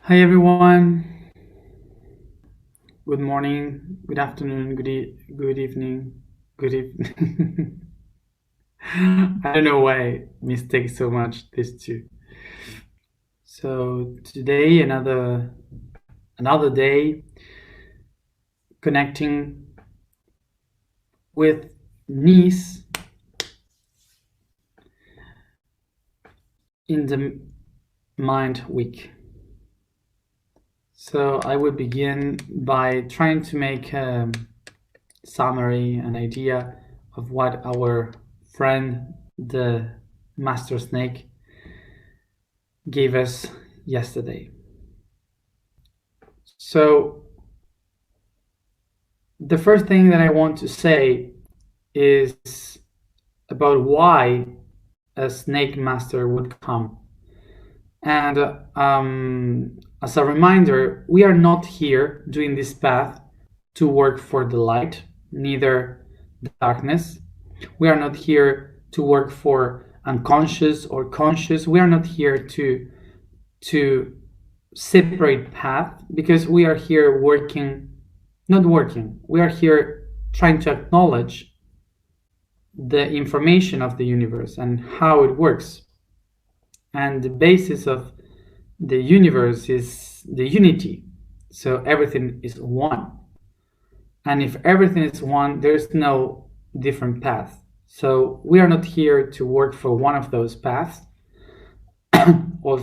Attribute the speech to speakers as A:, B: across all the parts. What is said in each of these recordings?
A: Hi everyone. Good morning, good afternoon, good evening, good evening. I don't know why I mistake so much these two. So today another day connecting with Nice in the Mind Week. So I will begin by trying to make a summary, an idea of what our friend, the Master Snake, gave us yesterday. So the first thing that I want to say is about why a snake master would come. And as a reminder, we are not here doing this path to work for the light, neither the darkness. We are not here to work for unconscious or conscious. We are not here to separate path, because we are here we are here trying to acknowledge the information of the universe and how it works. And the basis of the universe is the unity. So everything is one. And if everything is one, there's no different path. So we are not here to work for one of those paths or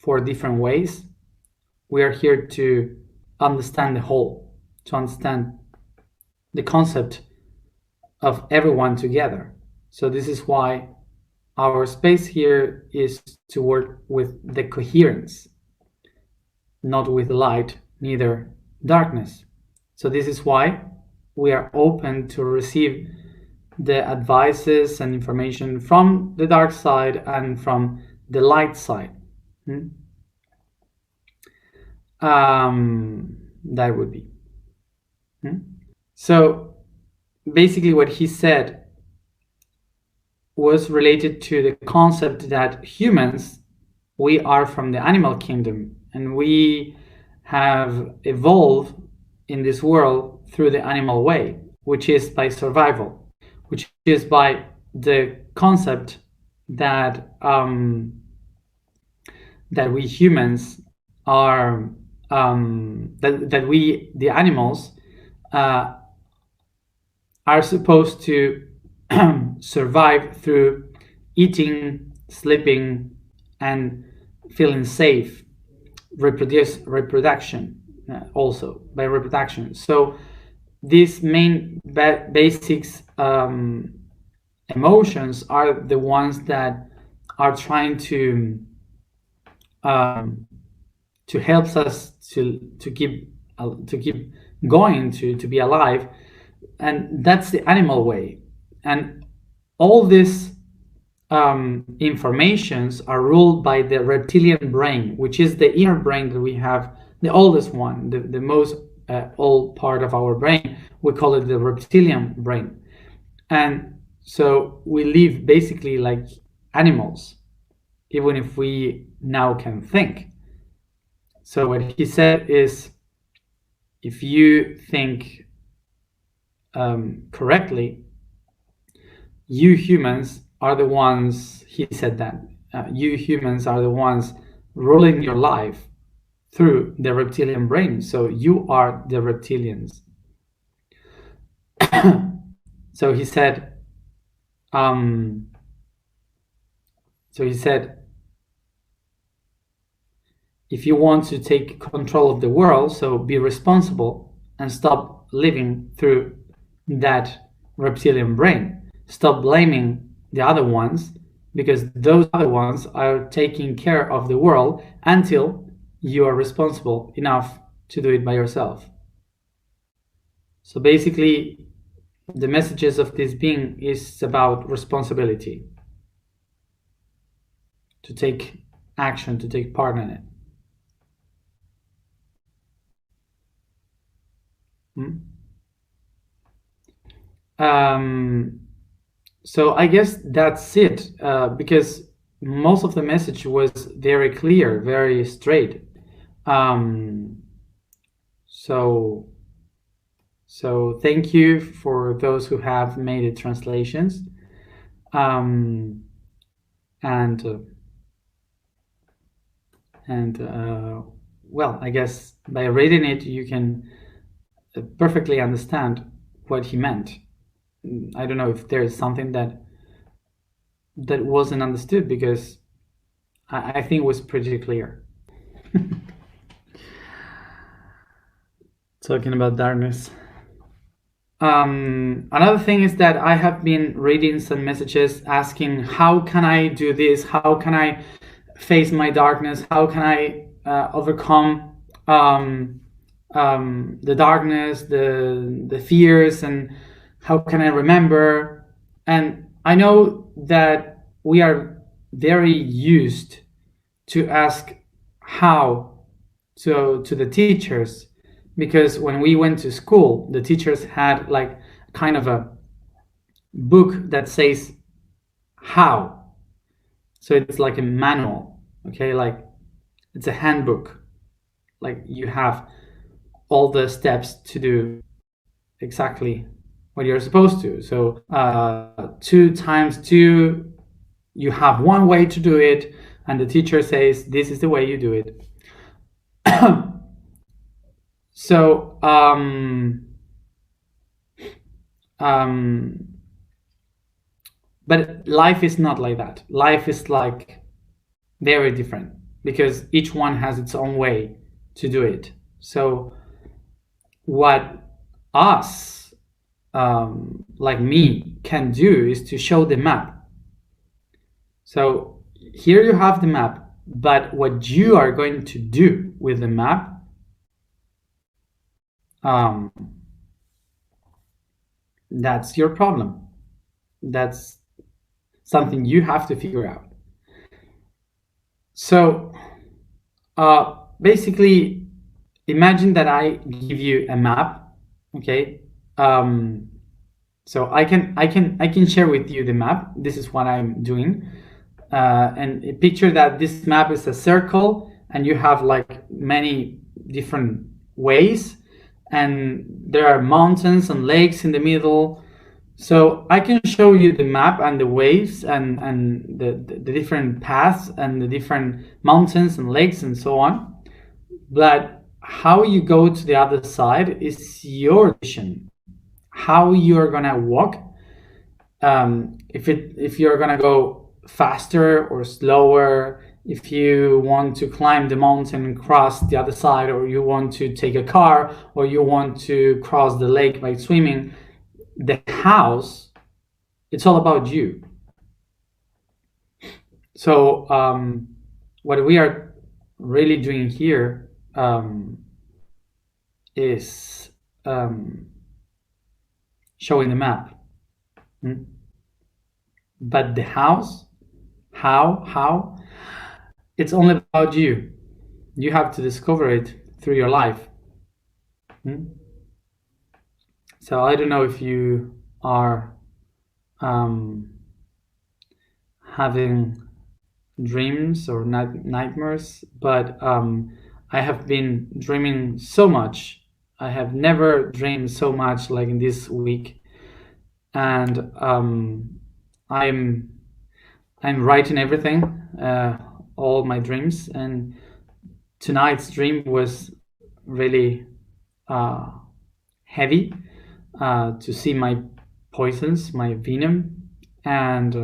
A: for different ways. We are here to understand the whole, to understand the concept of everyone together. So this is why our space here is to work with the coherence, not with light, neither darkness. So this is why we are open to receive the advices and information from the dark side and from the light side. That would be. So basically what he said was related to the concept that humans, we are from the animal kingdom, and we have evolved in this world through the animal way, which is by survival, which is by the concept that that we humans are that we, the animals, are supposed to survive through eating, sleeping, and feeling safe, reproduction, also by reproduction. So these main basics emotions are the ones that are trying to help us to keep going, to be alive, and that's the animal way. And all these informations are ruled by the reptilian brain, which is the inner brain that we have, the oldest one, the most old part of our brain. We call it the reptilian brain. And so we live basically like animals, even if we now can think. So what he said is, if you think correctly, you humans are the ones, he said that, you humans are the ones ruling your life through the reptilian brain. So you are the reptilians. So he said, if you want to take control of the world, so be responsible and stop living through that reptilian brain. Stop blaming the other ones, because those other ones are taking care of the world until you are responsible enough to do it by yourself. So basically, the messages of this being is about responsibility, to take action, to take part in it. So I guess that's it, because most of the message was very clear, very straight. Um, so thank you for those who have made the translations. Um, and well, I guess by reading it, you can perfectly understand what he meant. I don't know if there's something that wasn't understood, because I think it was pretty clear. Talking about darkness. Another thing is that I have been reading some messages asking, how can I do this? How can I face my darkness? How can I overcome the darkness, the fears, and how can I remember? And I know that we are very used to ask how to the teachers, because when we went to school, the teachers had like kind of a book that says how. So it's like a manual, okay? Like it's a handbook. Like you have all the steps to do exactly what you're supposed to. So 2 times 2, you have one way to do it, and the teacher says this is the way you do it. So but life is not like that. Life is like very different, because each one has its own way to do it. So what us, like me, can do is to show the map. So here you have the map, but what you are going to do with the map, that's your problem. That's something you have to figure out. So basically, imagine that I give you a map, okay? So I can share with you the map. This is what I'm doing, and picture that this map is a circle, and you have like many different ways, and there are mountains and lakes in the middle. So I can show you the map and the waves and the different paths and the different mountains and lakes and so on. But how you go to the other side is your decision. How you're gonna walk. If you're gonna go faster or slower, if you want to climb the mountain and cross the other side, or you want to take a car, or you want to cross the lake by swimming, the house, it's all about you. So what we are really doing here is showing the map. But the house, how, it's only about you. You have to discover it through your life. So I don't know if you are having dreams or nightmares, but I have been dreaming so much. I have never dreamed so much like in this week, and I'm writing everything, all my dreams, and tonight's dream was really heavy, to see my poisons, my venom, and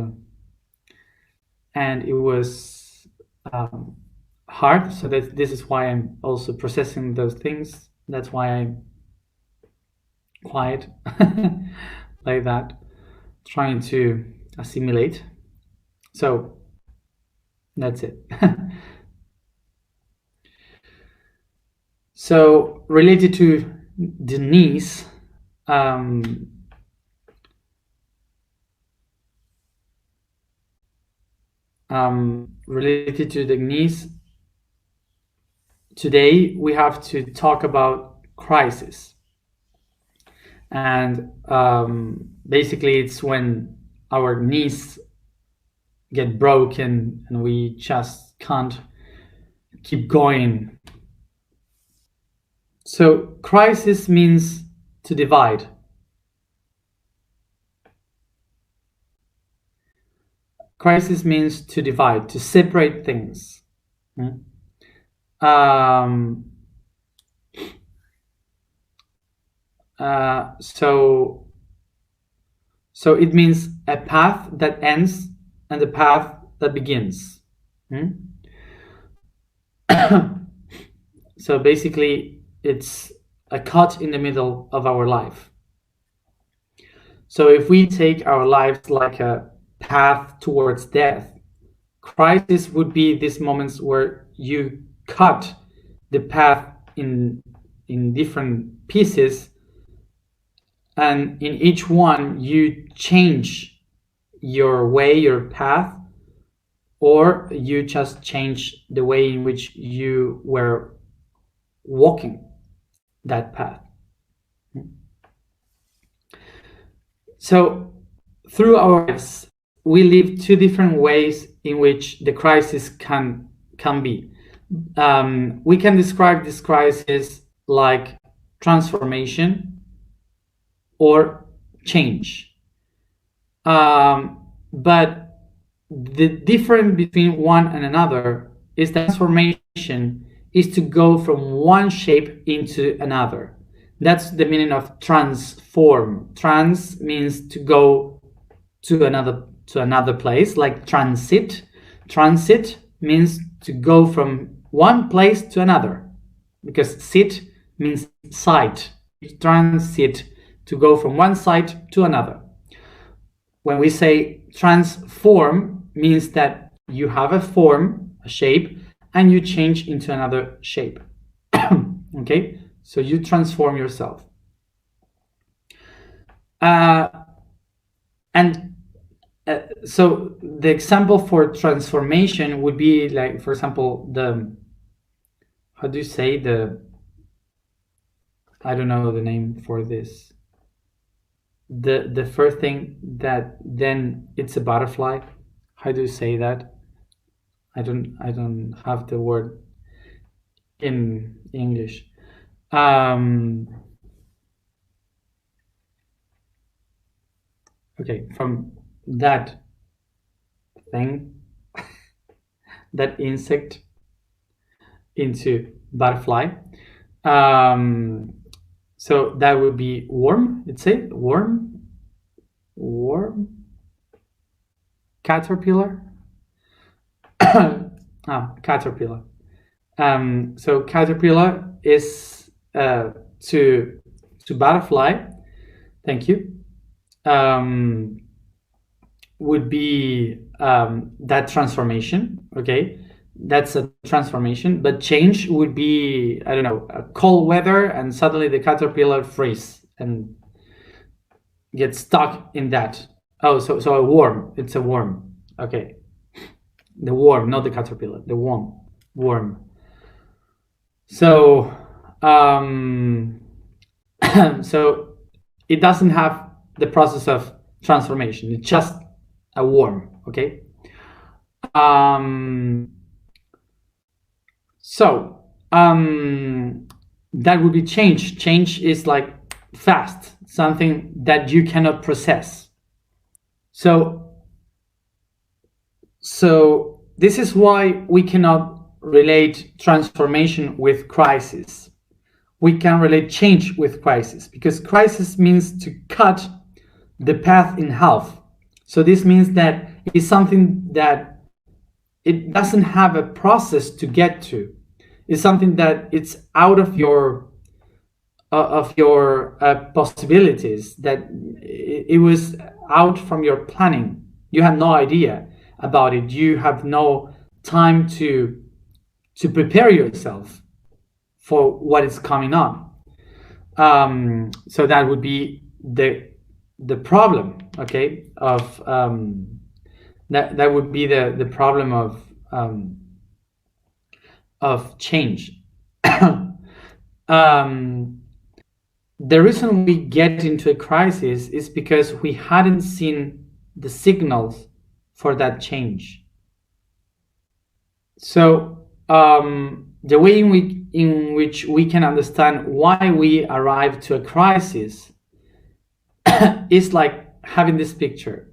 A: it was hard. So this is why I'm also processing those things. That's why I'm quiet like that, trying to assimilate. So that's it. So related to Denise, related to Denise, today we have to talk about crisis. And basically it's when our knees get broken and we just can't keep going So crisis means to divide. Crisis means to divide, to separate things. Um, so it means a path that ends and a path that begins. So basically, it's a cut in the middle of our life. So if we take our lives like a path towards death, crisis would be these moments where you cut the path in different pieces, and in each one you change your way, your path, or you just change the way in which you were walking that path. So through our lives, we live two different ways in which the crisis can be. We can describe this crisis like transformation or change. But the difference between one and another is that transformation is to go from one shape into another. That's the meaning of transform. Trans means to go to another place, like transit. Transit means to go from one place to another, because sit means site. Transit, to go from one site to another. When we say transform, means that you have a form, a shape, and you change into another shape. Okay, so you transform yourself. So the example for transformation would be like, for example, how do you say I don't know the name for this. The first thing that then it's a butterfly. How do you say that? I don't have the word in English. Okay, from that thing, that insect, into butterfly. So that would be worm. Let's say worm, caterpillar. Caterpillar. So caterpillar is to butterfly. Thank you. Would be that transformation. Okay, that's a transformation. But change would be, I don't know, a cold weather, and suddenly the caterpillar freeze and gets stuck in that. Oh, so a worm. It's a worm. Okay, the worm, not the caterpillar. The worm. So so it doesn't have the process of transformation. It's just a worm. Okay. So that would be change. Change is like fast, something that you cannot process. So this is why we cannot relate transformation with crisis. We can relate change with crisis, because crisis means to cut the path in half. So this means that it's something that it doesn't have a process to get to. It's something that it's out of your possibilities, that it was out from your planning. You have no idea about it. You have no time to prepare yourself for what is coming on. So that would be the problem, okay, of that would be the problem of change. The reason we get into a crisis is because we hadn't seen the signals for that change. So the way in which we can understand why we arrive to a crisis is like having this picture.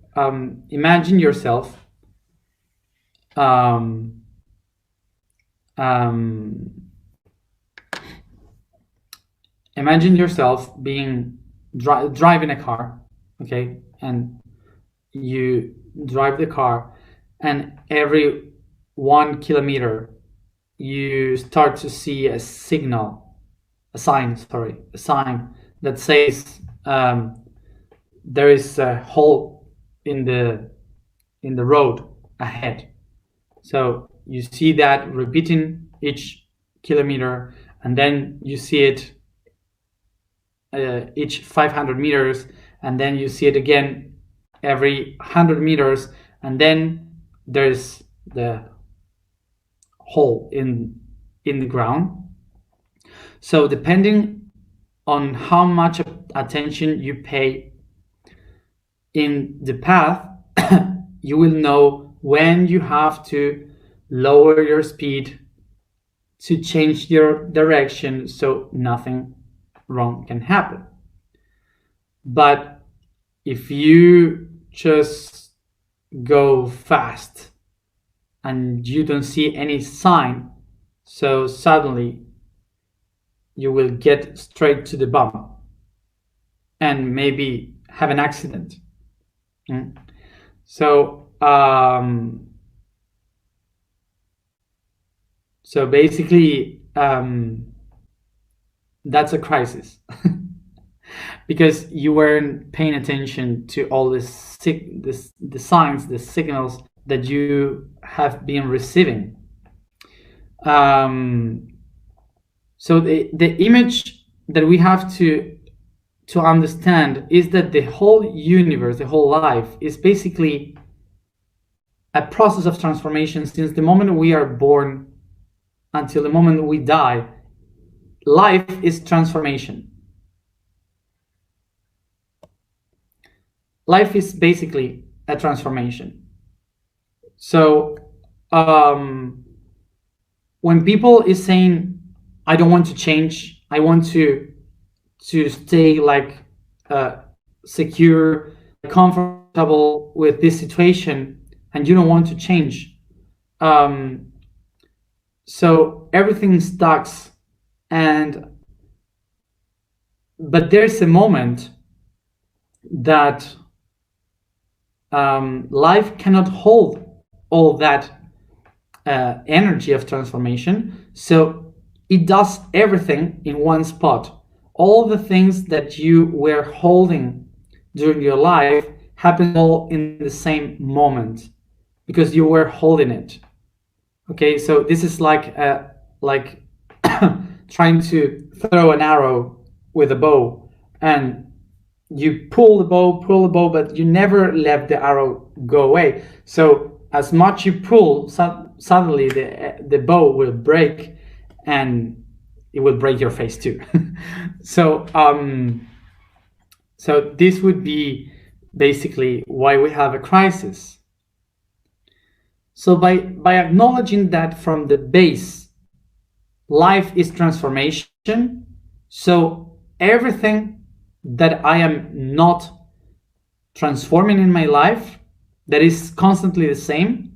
A: Imagine yourself um, um, imagine yourself being driving a car, okay, and you drive the car, and every 1 kilometer you start to see a sign that says there is a hole in the road ahead. So you see that repeating each kilometer, and then you see it each 500 meters, and then you see it again every 100 meters, and then there's the hole in the ground. So depending on how much attention you pay in the path, you will know when you have to lower your speed, to change your direction so nothing wrong can happen. But if you just go fast and you don't see any sign, so suddenly you will get straight to the bump and maybe have an accident. So basically that's a crisis because you weren't paying attention to all the signs, the signals that you have been receiving. So the image that we have to understand is that the whole universe, the whole life, is basically a process of transformation since the moment we are born until the moment we die. Life is transformation. Life is basically a transformation. So when people is saying, I don't want to change, I want to stay like secure, comfortable with this situation, and you don't want to change, so everything stucks. But there's a moment that life cannot hold all that energy of transformation, so it does everything in one spot. All the things that you were holding during your life happen all in the same moment because you were holding it. Okay, so this is like trying to throw an arrow with a bow, and you pull the bow, but you never let the arrow go away. So as much you pull, suddenly the bow will break, and it will break your face too. So this would be basically why we have a crisis. So by acknowledging that from the base, life is transformation, so everything that I am not transforming in my life, that is constantly the same,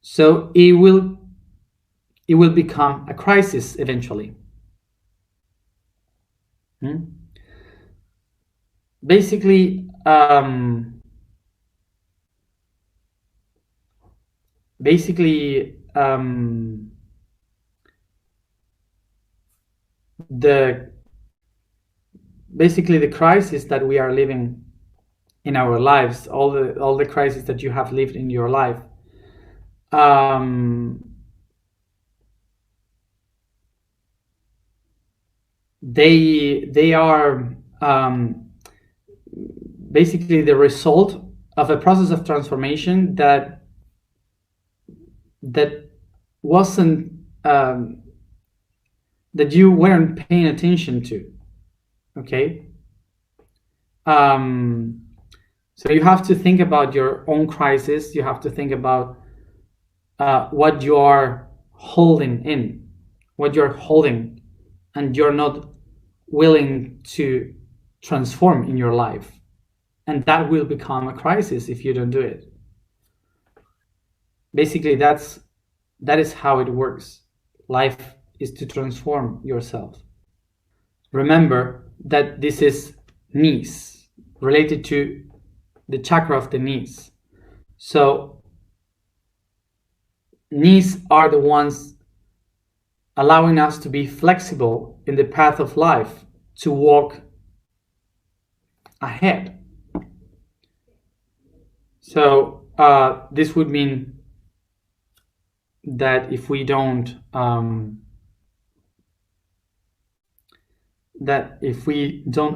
A: so it will become a crisis eventually. Basically, the crisis that we are living in our lives, all the crises that you have lived in your life, they are basically the result of a process of transformation that wasn't that you weren't paying attention to. Okay, so you have to think about your own crisis. You have to think about what you are holding in, what you're holding, and you're not willing to transform in your life. And that will become a crisis if you don't do it. Basically, that is how it works. Life is to transform yourself. Remember that this is knees, related to the chakra of the knees. So knees are the ones allowing us to be flexible in the path of life, to walk ahead. So this would mean that if we don't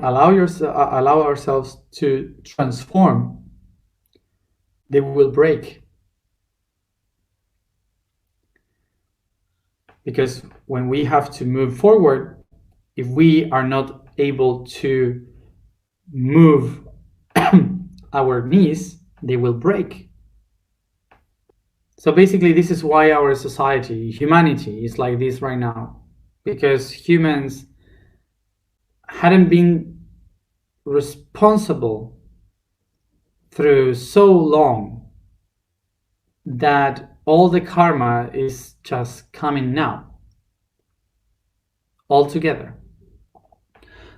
A: allow ourselves to transform, they will break. Because when we have to move forward, if we are not able to move our knees, they will break. So basically, this is why our society, humanity, is like this right now. Because humans hadn't been responsible through so long that all the karma is just coming now, all together.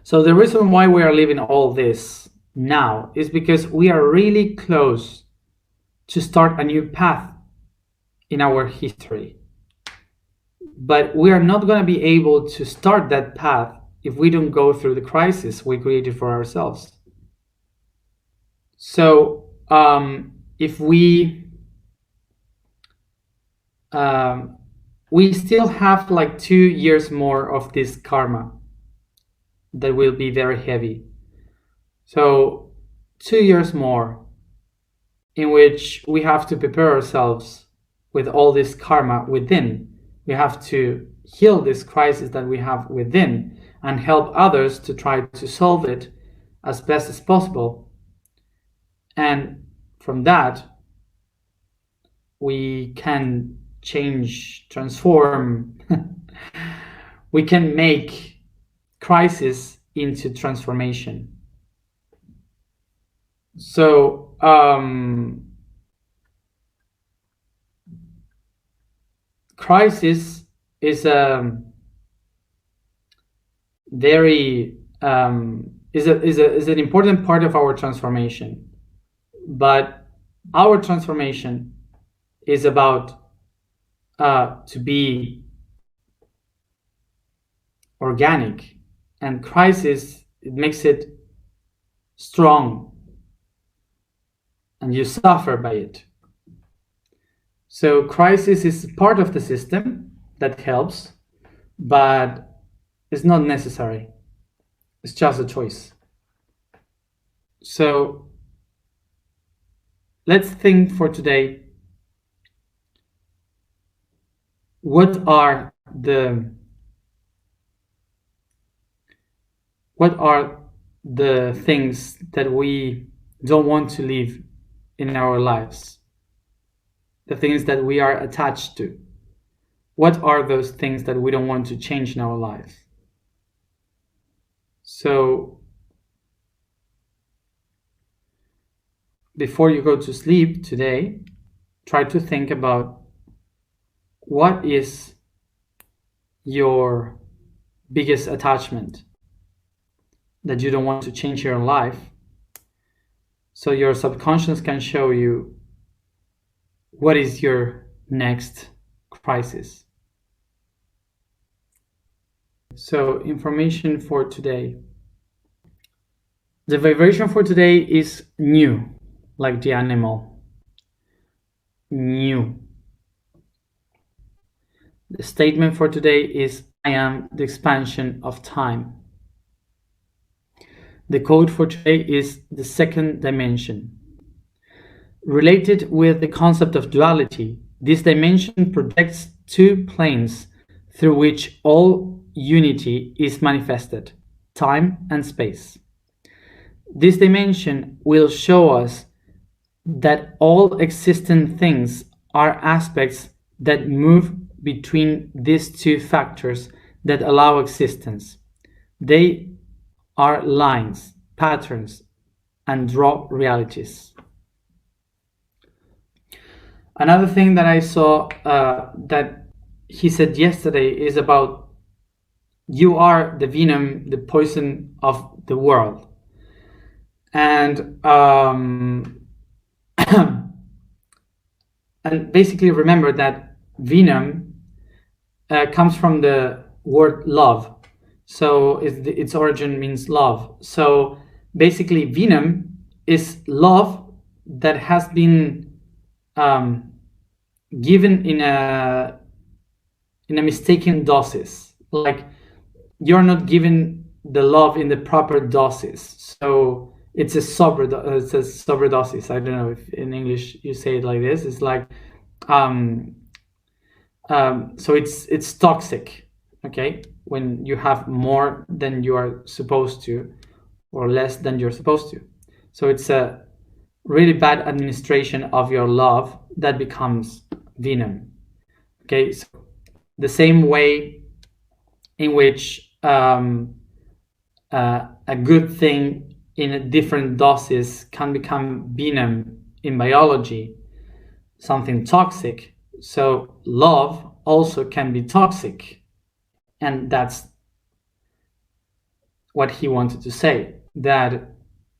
A: So the reason why we are living all this now is because we are really close to start a new path in our history. But we are not going to be able to start that path if we don't go through the crisis we created for ourselves. So if we still have like 2 years more of this karma that will be very heavy. So 2 years more in which we have to prepare ourselves with all this karma within. We have to heal this crisis that we have within and help others to try to solve it as best as possible. And from that, we can change, transform. We can make crisis into transformation. So crisis is a very is an important part of our transformation, but our transformation is about to be organic, and crisis, it makes it strong and you suffer by it. So crisis is part of the system that helps, but it's not necessary. It's just a choice. So let's think for today, what are the things that we don't want to leave in our lives? The things that we are attached to. What are those things that we don't want to change in our lives? So before you go to sleep today, try to think about what is your biggest attachment that you don't want to change in your life, so your subconscious can show you what is your next crisis. So information for today. The vibration for today is new, like the animal. New. The statement for today is, I am the expansion of time. The code for today is the second dimension. Related with the concept of duality, this dimension projects two planes through which all unity is manifested, time and space. This dimension will show us that all existent things are aspects that move between these two factors that allow existence. They are lines, patterns, and raw realities. Another thing that I saw that he said yesterday is about you are the venom, the poison of the world. And and basically remember that venom comes from the word love. So its origin means love. So basically venom is love that has been given in a mistaken doses. Like you're not given the love in the proper doses. So it's a sobredosis. I don't know if in English you say it like this. It's like so it's toxic, okay, when you have more than you are supposed to or less than you're supposed to. So it's a really bad administration of your love that becomes venom. Okay, so the same way in which a good thing in a different doses can become venom in biology, something toxic. So love also can be toxic, and that's what he wanted to say, that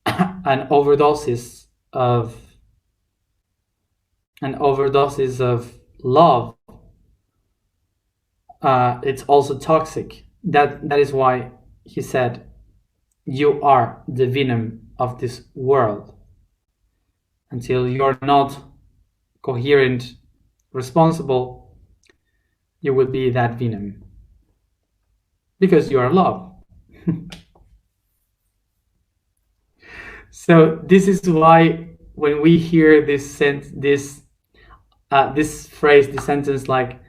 A: an overdosis of love, it's also toxic. That is why he said you are the venom of this world. Until you're not coherent, responsible, you will be that venom because you are love. So this is why when we hear this phrase, this sentence, like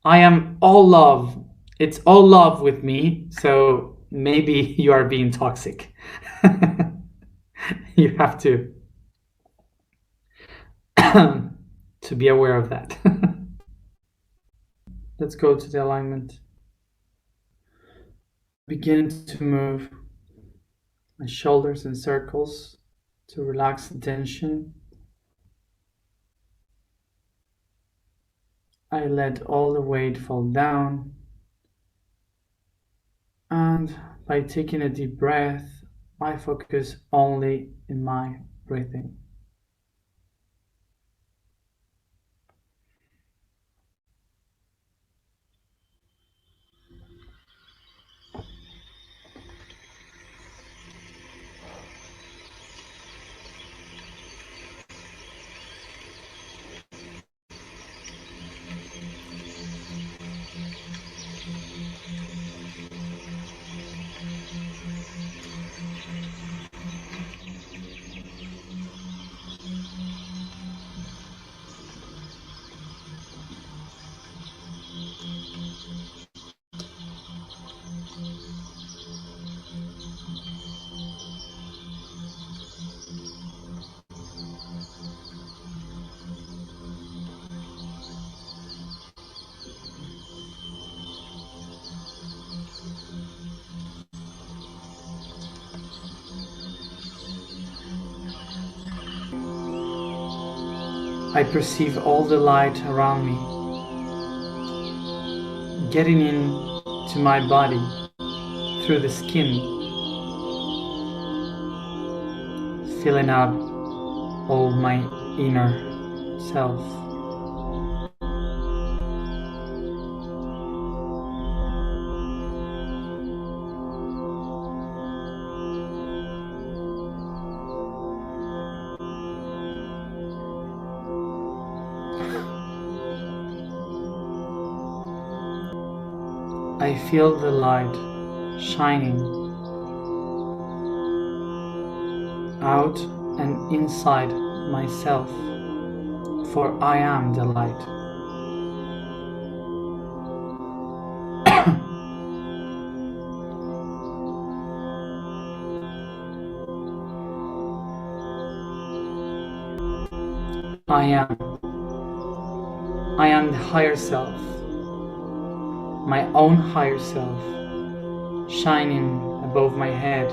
A: I am all love, it's all love with me, so maybe you are being toxic. You have to to be aware of that. Let's go to the alignment. Begin to move my shoulders in circles to relax the tension. I let all the weight fall down, and by taking a deep breath, I focus only in my breathing. I perceive all the light around me, getting into my body through the skin, filling up all my inner self. I feel the light shining out and inside myself, for I am the light. I am the higher self. my own higher self, shining above my head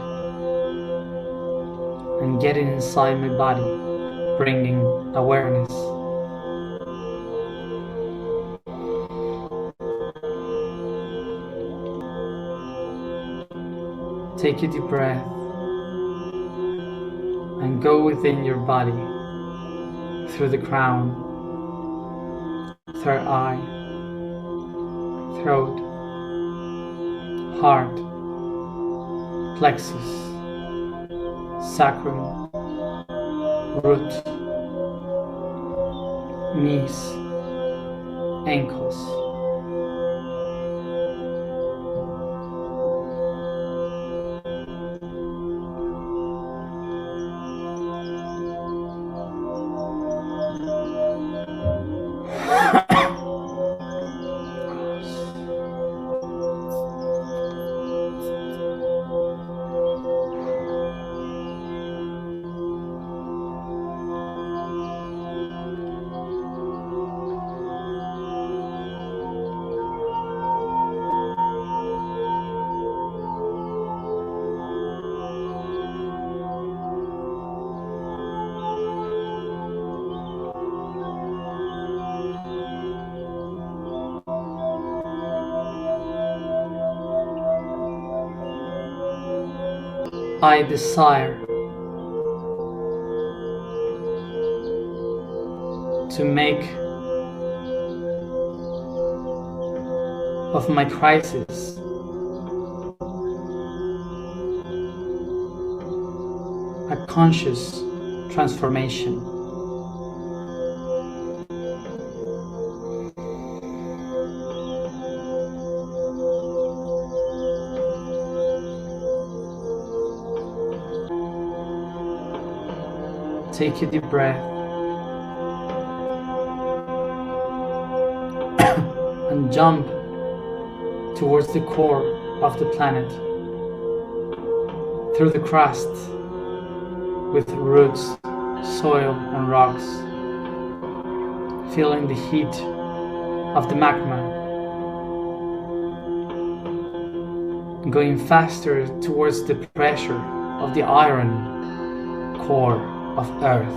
A: and getting inside my body, bringing awareness. Take a deep breath and go within your body, through the crown, third eye, throat, heart, plexus, sacrum, root, knees, ankles. I desire to make of my crisis a conscious transformation. Take a deep breath and jump towards the core of the planet, through the crust with roots, soil and rocks, feeling the heat of the magma, going faster towards the pressure of the iron core of Earth.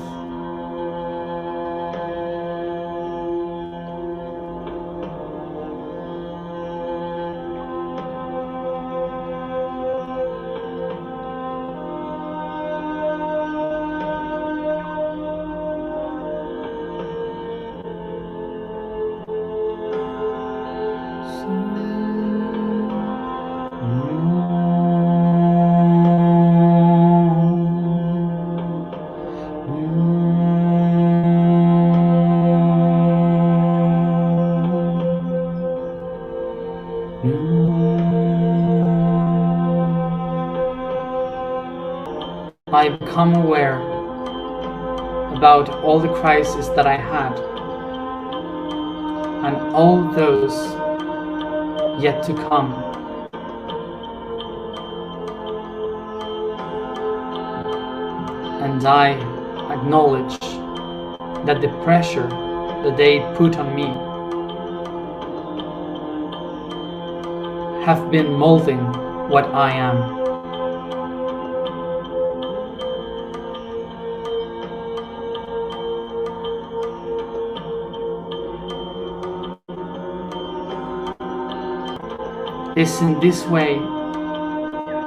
A: I become aware about all the crises that I had and all those yet to come. And I acknowledge that the pressure that they put on me have been molding what I am. It's in this way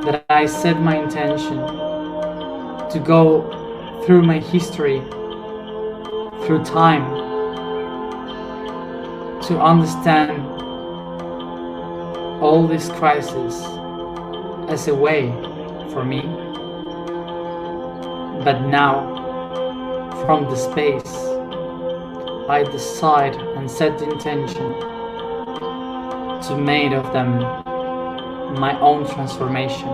A: that I set my intention to go through my history, through time, to understand all these crises as a way for me. But now, from the space, I decide and set the intention to make of them my own transformation.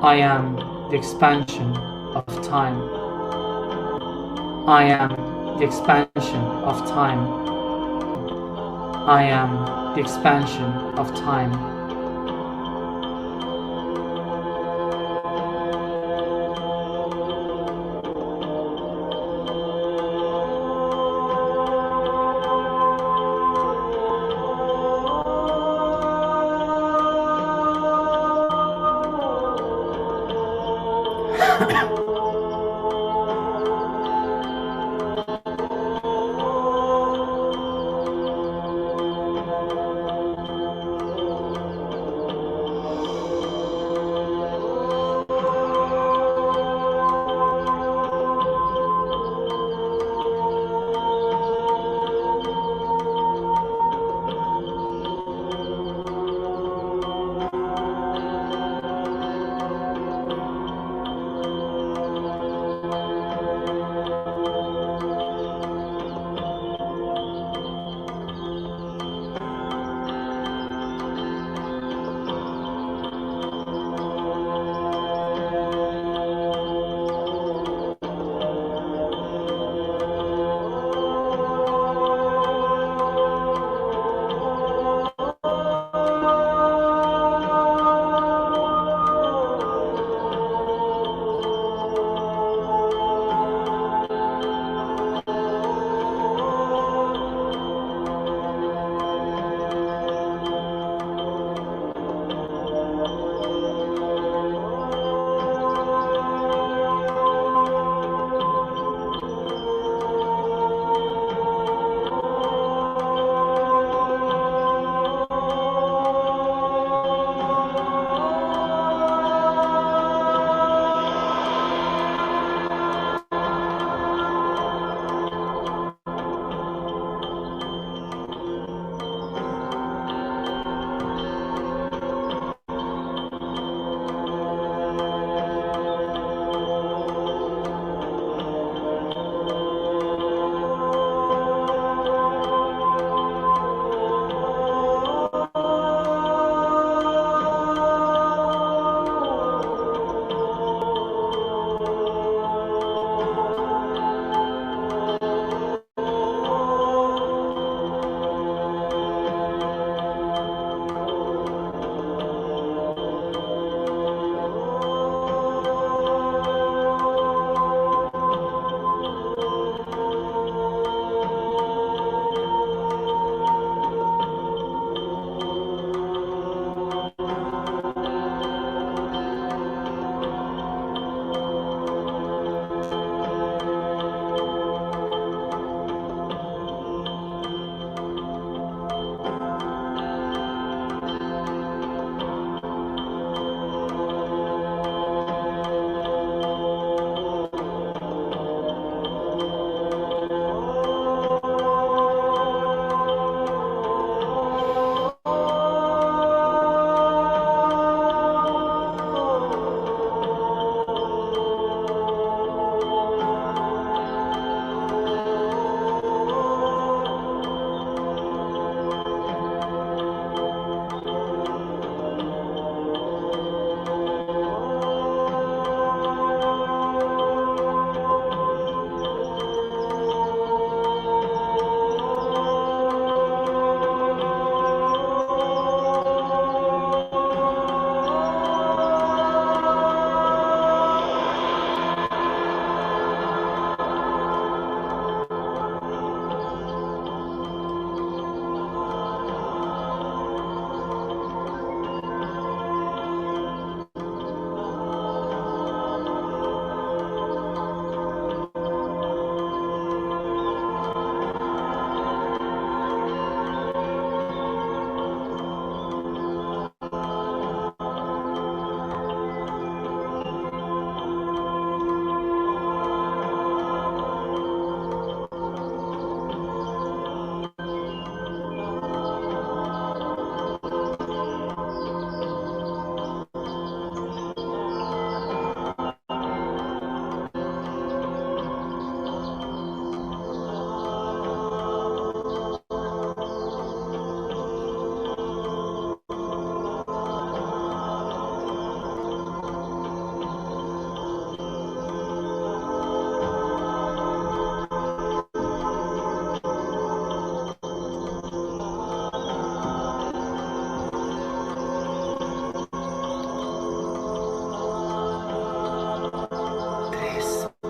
A: I am the expansion of time. I am the expansion of time. I am the expansion of time.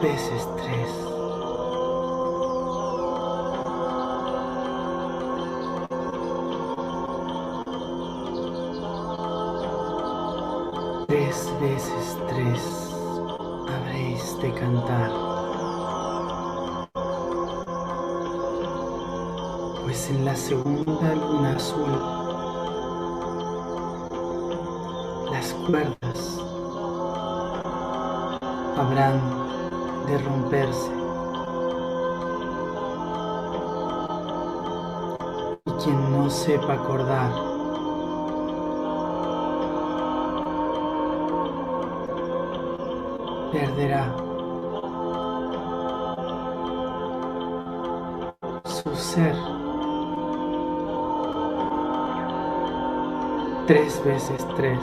A: veces 3. Tres veces 3 habréis de cantar, pues en la segunda luna azul las cuerdas habrán de romperse y quien no sepa acordar perderá su ser. 3 veces 3,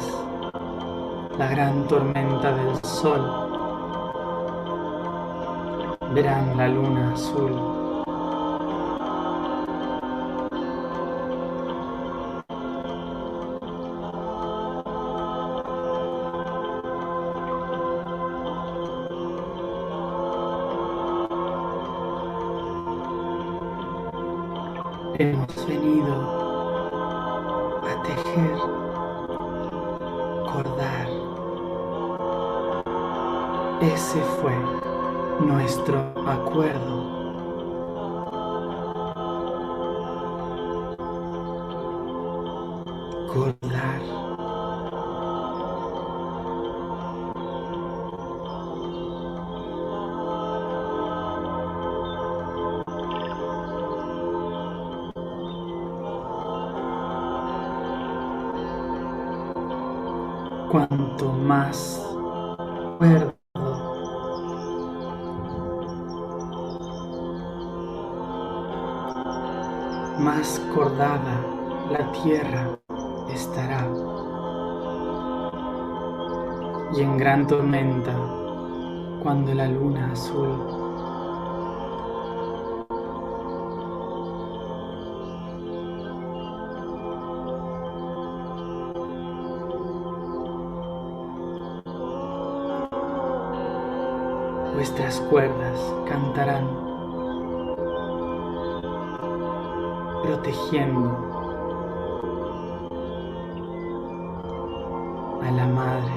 A: la gran tormenta del sol, verán la luna azul. Hemos venido a tejer, cordar. Ese fue nuestro acuerdo. Cordar. Cuanto más cuerdo, más cordada la tierra estará. Y en gran tormenta, cuando la luna azul vuestras cuerdas cantarán, protegiendo a la madre.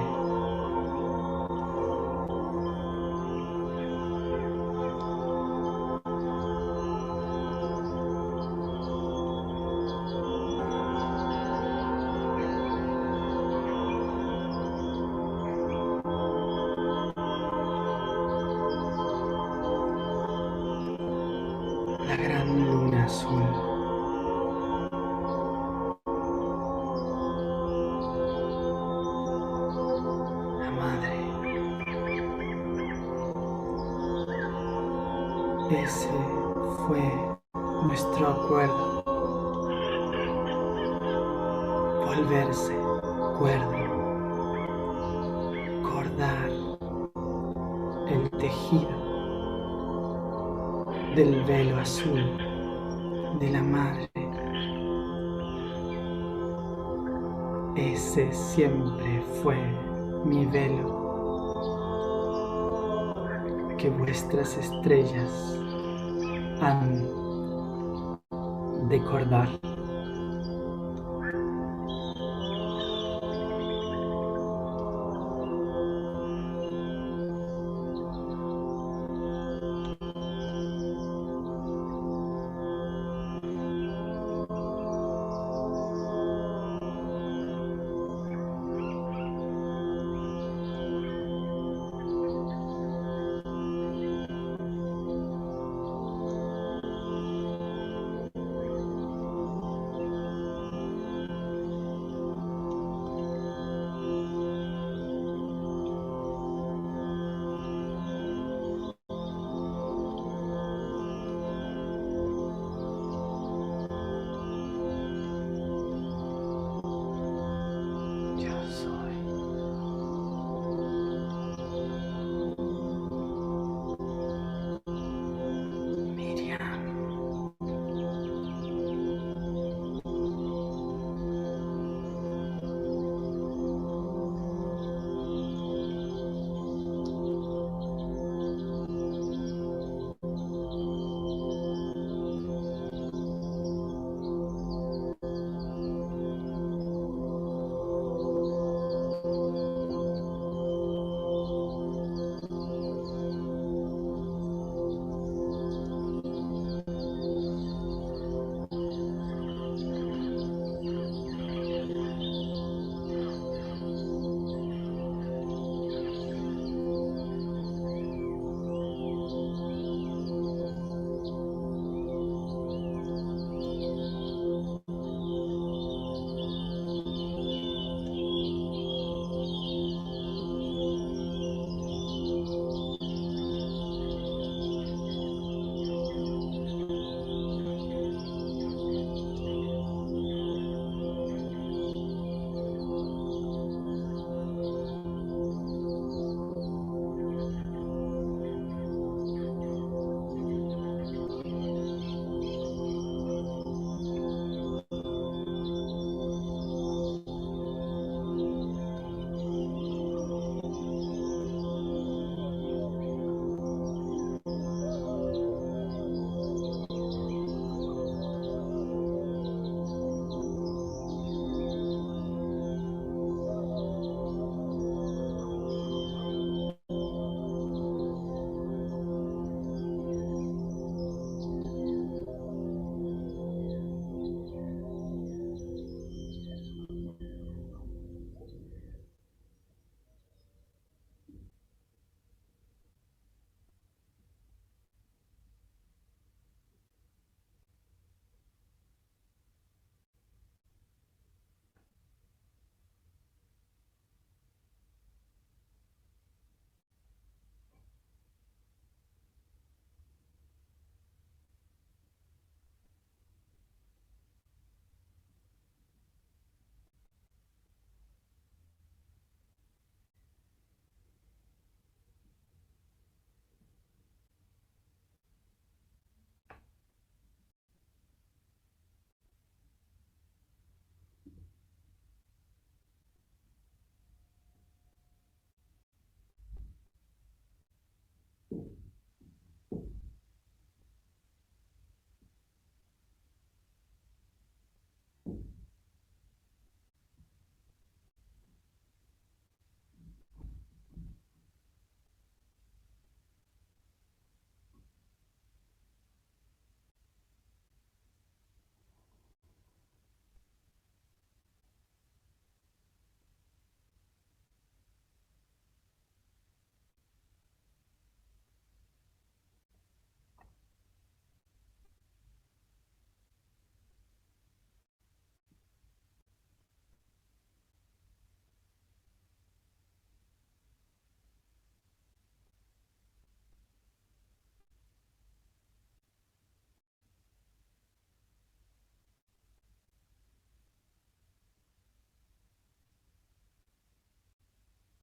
A: La gran luna azul. La madre. Ese fue nuestro acuerdo. Volverse cuerdo. Cordar el tejido del velo azul de la madre. Ese siempre fue mi velo que vuestras estrellas han de cordar.